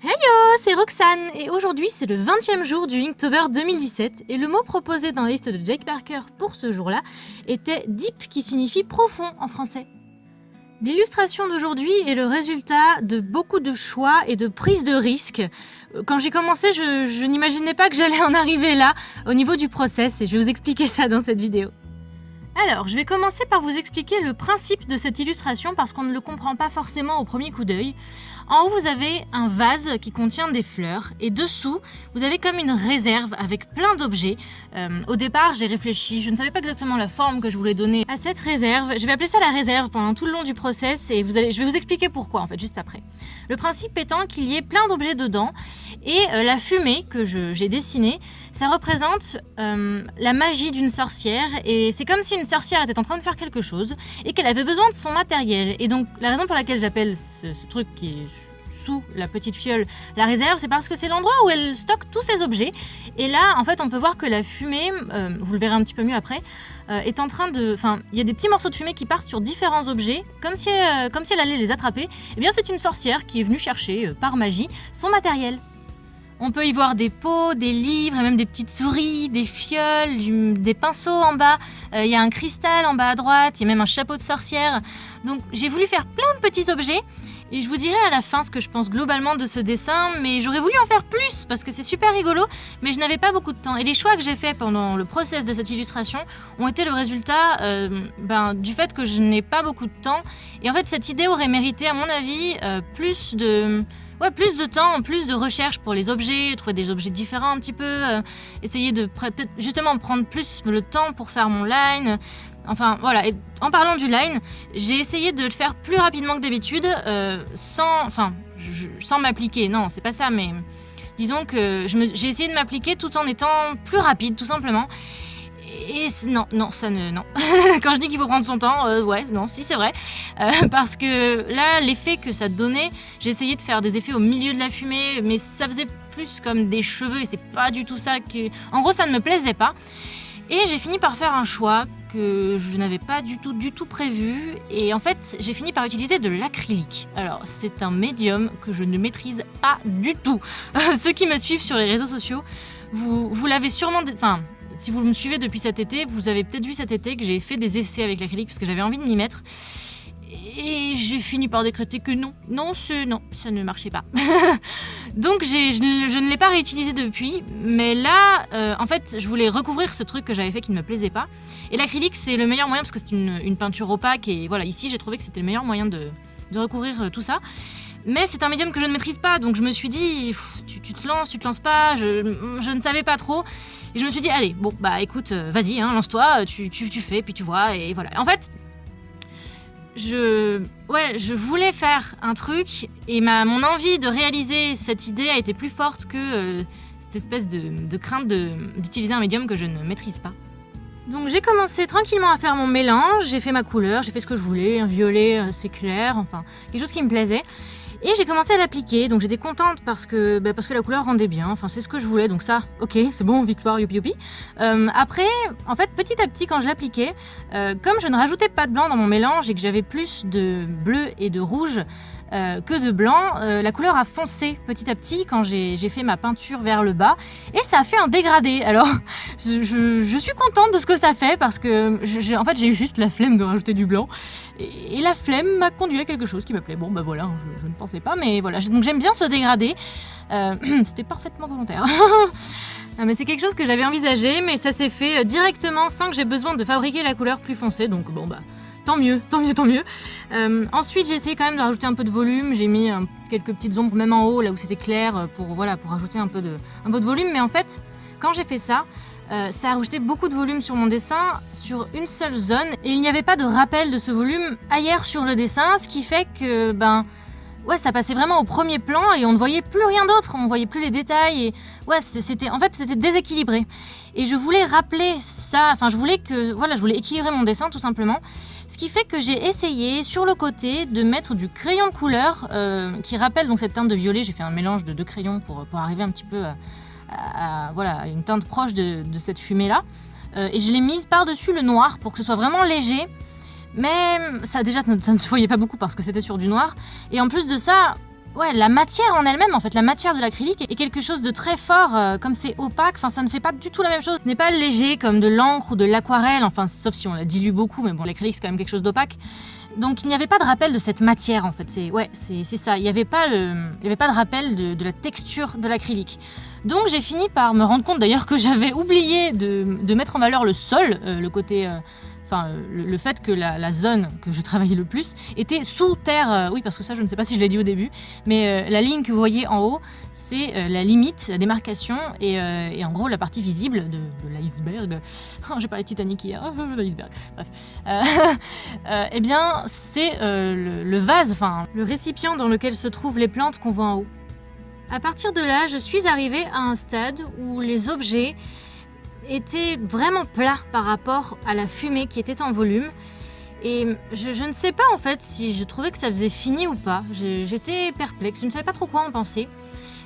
Heyo, c'est Roxane et aujourd'hui c'est le 20e jour du Inktober 2017 et le mot proposé dans la liste de Jake Parker pour ce jour-là était deep qui signifie profond en français. L'illustration d'aujourd'hui est le résultat de beaucoup de choix et de prise de risques. Quand j'ai commencé, je n'imaginais pas que j'allais en arriver là au niveau du process et je vais vous expliquer ça dans cette vidéo. Alors, je vais commencer par vous expliquer le principe de cette illustration parce qu'on ne le comprend pas forcément au premier coup d'œil. En haut, vous avez un vase qui contient des fleurs et dessous, vous avez comme une réserve avec plein d'objets. Au départ, j'ai réfléchi, je ne savais pas exactement la forme que je voulais donner à cette réserve. Je vais appeler ça la réserve pendant tout le long du process et je vais vous expliquer pourquoi en fait, juste après. Le principe étant qu'il y ait plein d'objets dedans et la fumée que j'ai dessinée, ça représente la magie d'une sorcière et c'est comme si une sorcière était en train de faire quelque chose et qu'elle avait besoin de son matériel. Et donc la raison pour laquelle j'appelle ce truc qui est sous la petite fiole la réserve, c'est parce que c'est l'endroit où elle stocke tous ses objets. Et là, en fait, on peut voir que la fumée, vous le verrez un petit peu mieux après, est en train de... Enfin, il y a des petits morceaux de fumée qui partent sur différents objets, comme si elle allait les attraper. Eh bien, c'est une sorcière qui est venue chercher, par magie, son matériel. On peut y voir des pots, des livres, et même des petites souris, des fioles, des pinceaux en bas. Il y a un cristal en bas à droite, il y a même un chapeau de sorcière. Donc j'ai voulu faire plein de petits objets et je vous dirai à la fin ce que je pense globalement de ce dessin, mais j'aurais voulu en faire plus parce que c'est super rigolo, mais je n'avais pas beaucoup de temps. Et les choix que j'ai faits pendant le process de cette illustration ont été le résultat du fait que je n'ai pas beaucoup de temps. Et en fait cette idée aurait mérité à mon avis plus de temps, plus de recherche pour les objets, trouver des objets différents un petit peu, essayer de peut-être justement prendre plus le temps pour faire mon line. Enfin voilà, et en parlant du line, j'ai essayé de le faire plus rapidement que d'habitude, sans m'appliquer, non c'est pas ça, mais disons que j'ai essayé de m'appliquer tout en étant plus rapide tout simplement. Et non. Quand je dis qu'il faut prendre son temps, c'est vrai. Parce que là, l'effet que ça donnait, j'ai essayé de faire des effets au milieu de la fumée, mais ça faisait plus comme des cheveux et c'est pas du tout ça que... En gros, ça ne me plaisait pas. Et j'ai fini par faire un choix que je n'avais pas du tout prévu. Et en fait, j'ai fini par utiliser de l'acrylique. Alors, c'est un médium que je ne maîtrise pas du tout. Ceux qui me suivent sur les réseaux sociaux, vous l'avez sûrement... Si vous me suivez depuis cet été, vous avez peut-être vu cet été que j'ai fait des essais avec l'acrylique parce que j'avais envie de m'y mettre. Et j'ai fini par décréter que non, ça ne marchait pas. Donc je ne l'ai pas réutilisé depuis, mais là, en fait, je voulais recouvrir ce truc que j'avais fait qui ne me plaisait pas. Et l'acrylique, c'est le meilleur moyen parce que c'est une peinture opaque et voilà, ici, j'ai trouvé que c'était le meilleur moyen de recouvrir tout ça. Mais c'est un médium que je ne maîtrise pas, donc je me suis dit, tu te lances pas, je ne savais pas trop. Et je me suis dit, allez, bon, bah écoute, vas-y, lance-toi, tu fais, puis tu vois, et voilà. En fait, je voulais faire un truc, et mon envie de réaliser cette idée a été plus forte que cette espèce de crainte d'utiliser un médium que je ne maîtrise pas. Donc j'ai commencé tranquillement à faire mon mélange, j'ai fait ma couleur, j'ai fait ce que je voulais, un violet, c'est clair, enfin, quelque chose qui me plaisait. Et j'ai commencé à l'appliquer, donc j'étais contente parce que la couleur rendait bien, enfin c'est ce que je voulais, donc ça, ok, c'est bon, victoire, youpi. Après, en fait, petit à petit, quand je l'appliquais, comme je ne rajoutais pas de blanc dans mon mélange et que j'avais plus de bleu et de rouge que de blanc, la couleur a foncé petit à petit quand j'ai fait ma peinture vers le bas et ça a fait un dégradé. Alors je suis contente de ce que ça fait parce que j'ai eu juste la flemme de rajouter du blanc et la flemme m'a conduit à quelque chose qui m'appelait. Bon bah voilà, je ne pensais pas, mais voilà, donc j'aime bien ce dégradé. C'était parfaitement volontaire. Non, mais c'est quelque chose que j'avais envisagé, mais ça s'est fait directement sans que j'ai besoin de fabriquer la couleur plus foncée, donc bon bah tant mieux. Ensuite, j'ai essayé quand même de rajouter un peu de volume. J'ai mis quelques petites ombres, même en haut, là où c'était clair, pour rajouter un peu de volume. Mais en fait, quand j'ai fait ça, ça a rajouté beaucoup de volume sur mon dessin, sur une seule zone. Et il n'y avait pas de rappel de ce volume ailleurs sur le dessin, ce qui fait que, ça passait vraiment au premier plan et on ne voyait plus rien d'autre. On ne voyait plus les détails. Et c'était déséquilibré. Et je voulais rappeler ça. Enfin, je voulais équilibrer mon dessin, tout simplement. Ce qui fait que j'ai essayé sur le côté de mettre du crayon de couleur qui rappelle donc cette teinte de violet. J'ai fait un mélange de deux crayons pour arriver un petit peu à une teinte proche de cette fumée là. Et je l'ai mise par-dessus le noir pour que ce soit vraiment léger. Mais ça déjà, ça ne se voyait pas beaucoup parce que c'était sur du noir. Et en plus de ça, ouais, la matière en elle-même, en fait, la matière de l'acrylique est quelque chose de très fort, comme c'est opaque, enfin ça ne fait pas du tout la même chose. Ce n'est pas léger comme de l'encre ou de l'aquarelle, enfin sauf si on la dilue beaucoup, mais bon, l'acrylique c'est quand même quelque chose d'opaque. Donc il n'y avait pas de rappel de cette matière en fait, c'est ça, il n'y avait pas de rappel de la texture de l'acrylique. Donc j'ai fini par me rendre compte d'ailleurs que j'avais oublié de mettre en valeur le sol, le côté... le fait que la zone que je travaillais le plus était sous terre, oui parce que ça je ne sais pas si je l'ai dit au début, mais la ligne que vous voyez en haut, c'est la limite, la démarcation et en gros la partie visible de l'iceberg. Oh, j'ai parlé de Titanic hier, l'iceberg, bref. Eh bien c'est le vase, enfin le récipient dans lequel se trouvent les plantes qu'on voit en haut. À partir de là, je suis arrivée à un stade où les objets était vraiment plat par rapport à la fumée qui était en volume et je ne sais pas en fait si je trouvais que ça faisait fini ou pas. J'étais perplexe, je ne savais pas trop quoi en penser,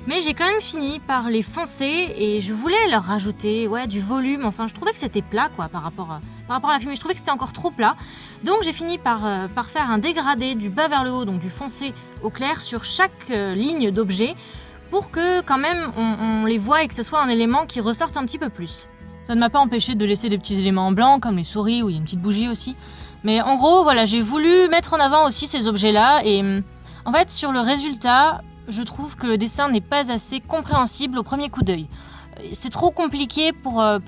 mais j'ai quand même fini par les foncer et je voulais leur rajouter du volume. Enfin je trouvais que c'était plat quoi par rapport à la fumée, je trouvais que c'était encore trop plat, donc j'ai fini par faire un dégradé du bas vers le haut, donc du foncé au clair sur chaque ligne d'objet pour que quand même on les voit et que ce soit un élément qui ressorte un petit peu plus. Ça ne m'a pas empêché de laisser des petits éléments en blanc, comme les souris, où il y a une petite bougie aussi. Mais en gros, voilà, j'ai voulu mettre en avant aussi ces objets-là. Et en fait, sur le résultat, je trouve que le dessin n'est pas assez compréhensible au premier coup d'œil. C'est trop compliqué pour un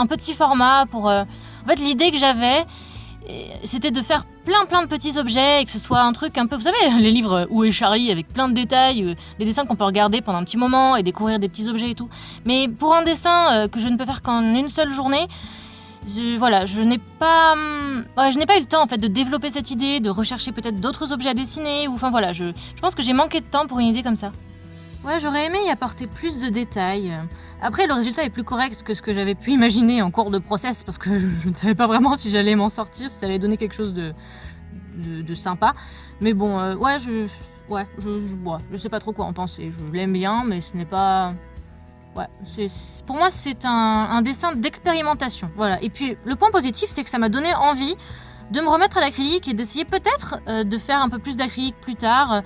petit format. En fait, l'idée que j'avais, c'était de faire plein de petits objets et que ce soit un truc un peu, vous savez, les livres Où est Charlie avec plein de détails, les dessins qu'on peut regarder pendant un petit moment et découvrir des petits objets et tout. Mais pour un dessin que je ne peux faire qu'en une seule journée, je n'ai pas eu le temps en fait de développer cette idée, de rechercher peut-être d'autres objets à dessiner, ou enfin voilà, je pense que j'ai manqué de temps pour une idée comme ça. Ouais, j'aurais aimé y apporter plus de détails. Après, le résultat est plus correct que ce que j'avais pu imaginer en cours de process, parce que je ne savais pas vraiment si j'allais m'en sortir, si ça allait donner quelque chose de sympa. Mais bon, je sais pas trop quoi en penser. Je l'aime bien, mais ce n'est pas... Ouais, pour moi, c'est un dessin d'expérimentation. Voilà. Et puis, le point positif, c'est que ça m'a donné envie de me remettre à l'acrylique et d'essayer peut-être de faire un peu plus d'acrylique plus tard.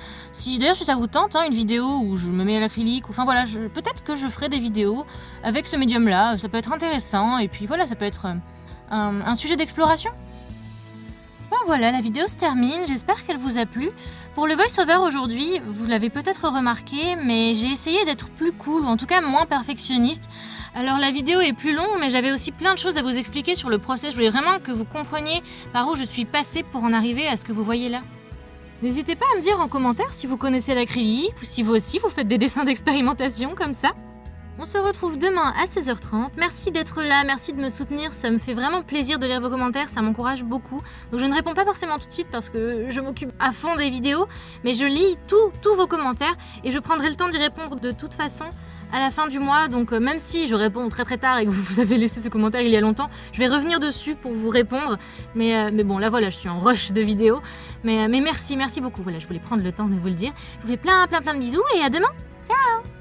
D'ailleurs si ça vous tente, une vidéo où je me mets à l'acrylique, enfin voilà, peut-être que je ferai des vidéos avec ce médium là, ça peut être intéressant et puis voilà, ça peut être un sujet d'exploration. Ben voilà, la vidéo se termine, j'espère qu'elle vous a plu. Pour le voice-over aujourd'hui, vous l'avez peut-être remarqué, mais j'ai essayé d'être plus cool, ou en tout cas moins perfectionniste. Alors la vidéo est plus longue, mais j'avais aussi plein de choses à vous expliquer sur le process. Je voulais vraiment que vous compreniez par où je suis passée pour en arriver à ce que vous voyez là. N'hésitez pas à me dire en commentaire si vous connaissez l'acrylique, ou si vous aussi vous faites des dessins d'expérimentation comme ça. On se retrouve demain à 16h30. Merci d'être là, merci de me soutenir. Ça me fait vraiment plaisir de lire vos commentaires, ça m'encourage beaucoup. Donc je ne réponds pas forcément tout de suite parce que je m'occupe à fond des vidéos, mais je lis tous vos commentaires et je prendrai le temps d'y répondre de toute façon à la fin du mois. Donc même si je réponds très tard et que vous avez laissé ce commentaire il y a longtemps, je vais revenir dessus pour vous répondre. Mais bon, là voilà, je suis en rush de vidéos. Mais merci beaucoup. Voilà, je voulais prendre le temps de vous le dire. Je vous fais plein de bisous et à demain. Ciao!